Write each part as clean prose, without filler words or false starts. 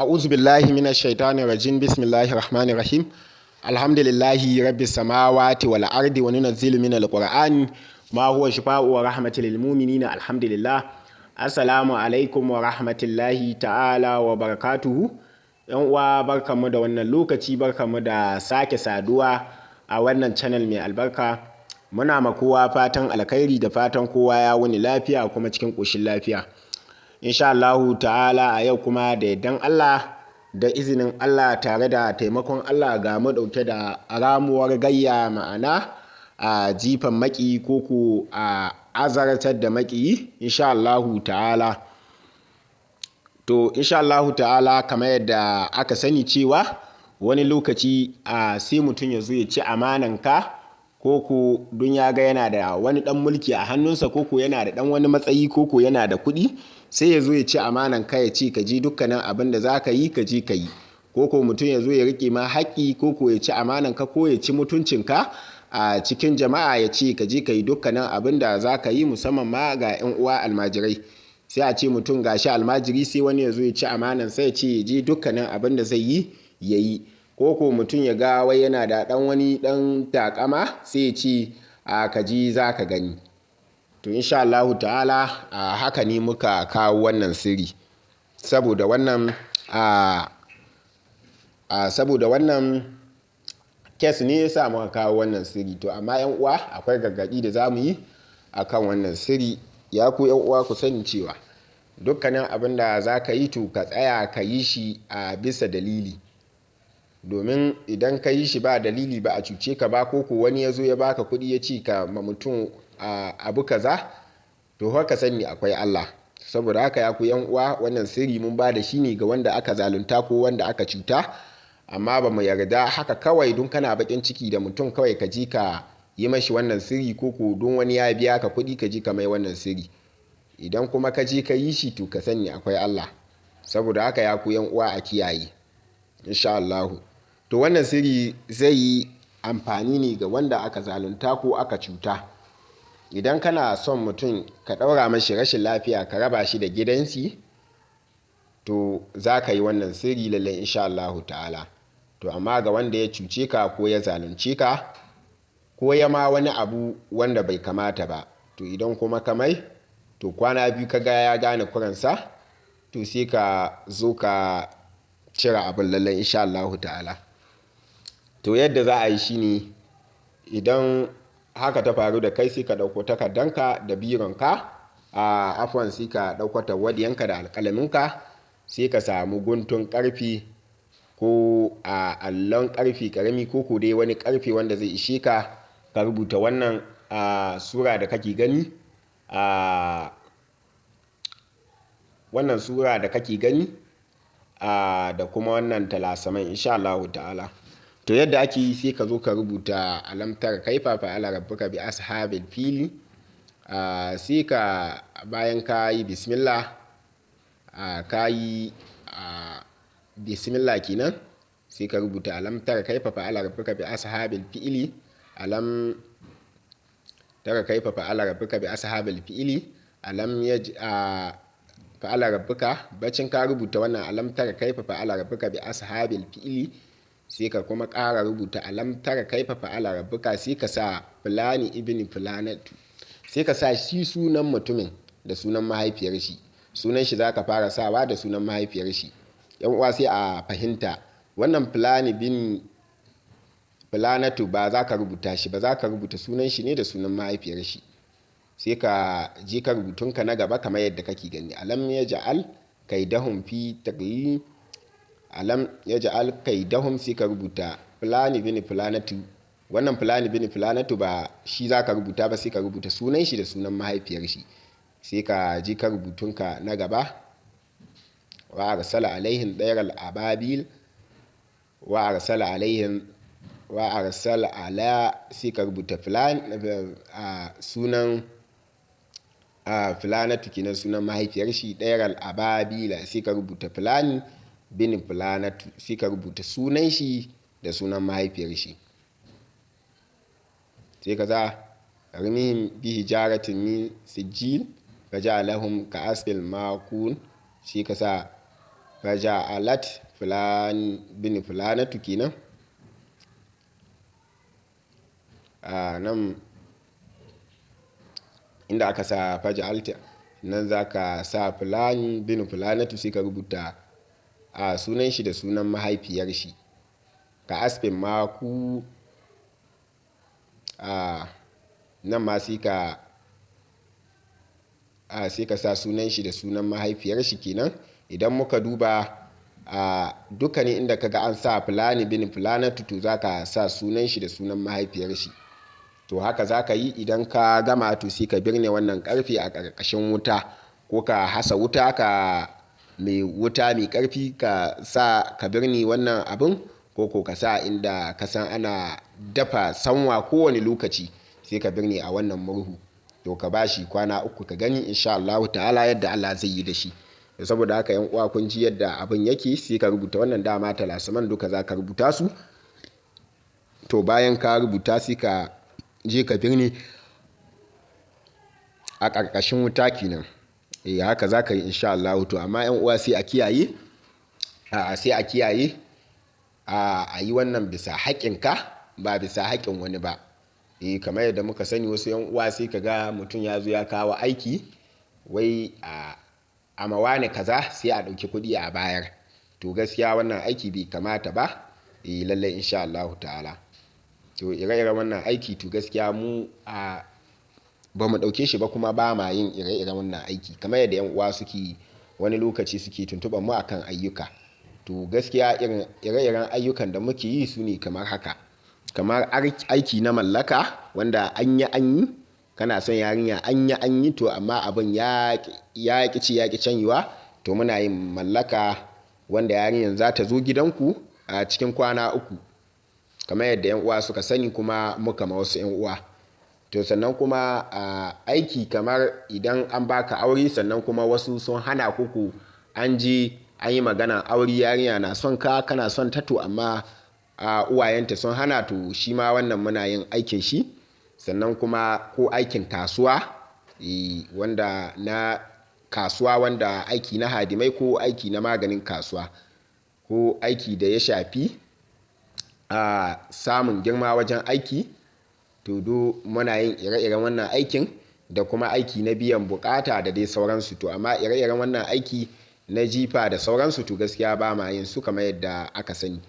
A'udhu billahi minash shaitanir rajim. Bismillahir rahmanir rahim. Alhamdulillahi rabbis samawati wal ardi wa nunazzilu minal qur'ani ma huwa shifaa'un wa rahmatul lil mu'minina. Alhamdulillah. Assalamu alaikum wa rahmatullahi ta'ala wa barakatuhu. Yan uwa barkamu da wannan lokaci, barkamu da sake saduwa a wannan channel mai albarka. Muna ma kowa fatan alkhairi da fatan kowa ya wuni lafiya kuma cikin ƙoshin lafiya. Insha Allahu ta'ala a yau kuma da yardan Allah da izinin Allah tare da taimakon Allah ga mu ɗauke da ramuwar gayya, ma'ana a jifan maki ko a azartar da maki insha Allahu ta'ala. To insha Allahu ta'ala kamar yadda aka sani cewa wani lokaci sai mutum ya zo ya ci amananka ko don ya ga yana da wani ɗan mulki a hannunsa ko yana da ɗan wani matsayi ko yana da kuɗi, sai ya zo ya ci amananka ya ce ka ji dukkanin abin da za ka yi ka je ka yi, ko mutum ya zo ya riƙe ma haƙƙi ko ya ci amananka ko ya ci mutuncinka a cikin jama'a ya ce ka je ka yi dukkanin abin da za ka yi, musamman ma ga 'yan uwa almajirai. Sai a ce mutum gashi almajiri sai wani ya zo ya ci amanansa ya ce ya je dukkanin abin da zai yi ya yi, ko mutum ya ga wai yana da ɗan wani ɗan takama sai ya ce ka ji za ka gani. To insha Allahu ta'ala haka ne muka kawo wannan sirri saboda wannan kes ne yasa muka kawo wannan sirri. To amma 'yan uwa akwai gargaɗi da za mu yi akan wannan sirri. Ya ku 'yan uwa ku sani cewa dukkanin abin da za ka yi to ka tsaya ka yi shi a bisa dalili, domin idan ka yi shi ba dalili ba a cuce ka ba ko wani ya zo ya baka kuɗi ya ce ka ma mutum abu kaza, to haka sani akwai Allah. Saboda haka ya ku 'yan uwa wannan sirri mun ba da shi ne ga wanda aka zalunta ko wanda aka cuta, amma ba mu yarda haka kawai don kana bakin ciki da mutum kawai ka ji ka yi mashi wannan sirri ko don wani ya biya ka kuɗi ka ji ka mai wannan sirri. Idan kuma ka je ka yi shi to ka sani akwai Allah. Saboda haka ya ku 'yan uwa a kiyaye insha Allahu. To wannan sirri zai yi amfani ne ga wanda aka zalunta ko aka cuta. Idan kana son mutum ka ɗaura mashi rashin lafiya ka raba shi da gidansi, to za ka yi wannan sirri lallai insha Allahu ta'ala. To amma ga wanda ya cuce ka ko ya zalunce ka ko ya ma wani abu wanda bai kamata ba, to idan kuma ka mai, to kwana biyu ka ga ya gane kuransa, to sai ka zo ka cire abin lallai insha Allahu ta'ala. To yadda za a yi shi ne, idan haka ta faru da kai sai ka ɗauko takardanka da bironka, sai ka ɗauko tawadiyanka da alƙalaminka, sai ka samu guntun ƙarfi ko allon ƙarfi ƙarami ko dai wani ƙarfe wanda zai ishe ka, ka rubuta wannan sura da kake gani, wannan sura da kake gani da kuma wannan talasamai insha Allahu ta'ala. To yadda ake yi sai ka zo ka rubuta alam tara kaifa fa'ala rabbuka bi ashabil fili, sai ka bayan ka yi bismillah, bismillah kenan, sai ka rubuta alam tara kaifa fa'ala rabbuka bi ashabil fili, alam tara kaifa fa'ala rabbuka bi ashabil fili, fa'ala rabbuka. Bacin ka rubuta wannan alam tara kaifa fa'ala rabbuka bi ashabil fili, sai ka kuma ƙara rubuta alam tara kaifa fa'ala rabbuka, sai ka sa fulani ibn fulanatu, sai ka sa shi sunan mutumin da sunan mahaifiyar shi. Sunan shi zaka fara sawa da sunan mahaifiyar shi. Yan uwa sai a fahimta wannan fulani bin fulanatu ba za ka rubuta shi ba, za ka rubuta sunan shi ne da sunan mahaifiyar shi. Sai ka je ka rubutunka na gaba kamar yadda kake gani, alam yaj'al kaidahum fi taqyi, alam yaj'al kaidahum, sai ka rubuta fulani bin fulanatu. Wannan fulani bin fulanatu ba shi za ka rubuta ba, sai ka rubuta sunan shi da sunan mahaifiyar shi. Sai ka je ka rubutunka na gaba, wa arsala alaihim dairal ababil, wa arsala ala, sai ka rubuta sunan fulanatu kenan, sunan mahaifiyar shi, dairal ababila, sai ka rubuta fulani bin fulanatu, sai ka rubuta sunan shi da sunan mahaifiyar shi. sai ka za rimihim bi hijaratin min sijil faja'alahum ka'asfil makun, sai ka sa faja'alat fulan bin fulanatu kenan. Nan inda aka sa faja'alta nan za ka sa fulan bin fulanatu sai ka rubuta sunan shi da sunan mahaifiyar shi, ka asfin maku. Nan ma sai ka sa sunan shi da sunan mahaifiyar shi kenan. Idan muka duba dukkanin inda kaga an sa fulani bin fulanatu to za ka sa sunan shi da sunan mahaifiyar shi. To haka za ka yi idan ka gama to sai ka birne wannan karfe a ƙarƙashin wuta, ko ka hasa wuta mai wuta mai ƙarfi ka birne wannan abin, ko ka sa inda ka san ana dafa sanwa kowane lokaci sai ka birne a wannan murhu. To ka bashi kwana 3 ka gani insha Allah ta'ala yadda Allah zai yi da shi. Saboda haka yan uwa kun ji yadda abin yake, sai ka rubuta wannan dama talasiman duka za ka rubuta su. To bayan ka rubuta sai ka je ka birne a ƙarƙashin wuta kenan. Haka za ka yi insha Allah. To amma yan uwa sai a kiyaye a yi wannan bisa haƙƙinka ba bisa haƙƙin wani ba. Kamar yadda muka sani wasu yan uwa sai ka ga mutum ya zo ya kawo aiki wai a mawane kaza sai a ɗauki kuɗi a bayar. To gaskiya wannan aiki bai kamata ba. Lallai insha Allah ta'ala. To ire-iren wannan aiki to gaskiya mu ba mu ɗauke shi ba, kuma ba ma yin ire-iren wannan aiki. Kamar yadda yan uwa suke wani lokaci suke tuntuɓar mu akan ayyuka. To gaskiya ire-iren ayyukan da muke yi su ne kamar haka. Kamar aiki na mallaka wanda an yi kana son yarinya an yi to amma abin ya ƙi canyiwa, to muna yin mallaka wanda yarinyar za ta zo gidanku a cikin kwana 3 kamar yadda yan uwa suka sani, kuma muka ma wasu yan uwa. To sannan kuma aiki kamar idan an baka aure sannan kuma wasu sun hana ku, an je an yi magana aure, yarinya na son ka kana son ta to amma uwayenta sun hana, to shi ma wannan muna yin aikin shi. Sannan kuma ko aikin kasuwa wanda na kasuwa, wanda aiki na hadimai ko aiki na maganin kasuwa, ko aiki da ya shafi samun girma wajen aiki, to muna yin ire-iren wannan aikin. Da kuma aiki na biyan bukata da dai sauransu. To amma ire-iren wannan aiki na jifa da sauransu to gaskiya ba ma yin su kamar yadda aka sani.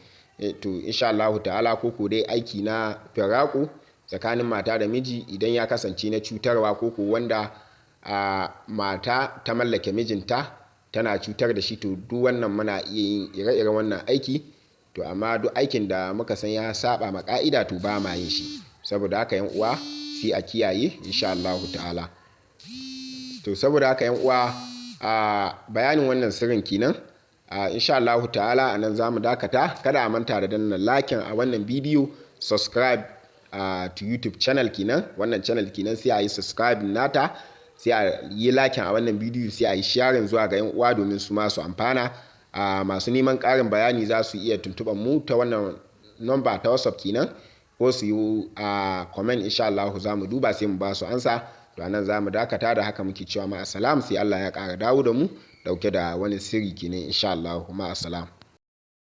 To insha Allah ta'ala, ko dai aiki na firaku tsakanin mata da miji idan ya kasance na cutarwa, ko wanda mata ta mallake mijinta tana cutar da shi, to duk wannan muna iya yin ire-iren wannan aiki. To amma duk aikin da muka san ya saba ma ka'ida to ba ma yin shi. Saboda haka yan uwa sai a kiyaye insha Allah ta'ala. To saboda haka yan uwa bayanin wannan sirrin kenan. Insha Allah ta'ala anan zamu dakata. Kada a manta da danna like a wannan bidiyo, subscribe to YouTube channel kenan, wannan channel kenan, sai a yi subscribe nata, sai a yi like a wannan bidiyo, sai a yi sharing zuwa ga yan uwa domin su ma su amfana. Masu neman ƙarin bayani za su iya tuntuɓar mu ta wannan number ta WhatsApp kenan, ko su yi comment insha Allah za mu duba sai mu ba su ansa. To anan za mu dakata, da haka muke cewa ma assalam, sai Allah ya ƙara dawo da mu dauke da wani sirri kenan insha Allah. Ma assalam.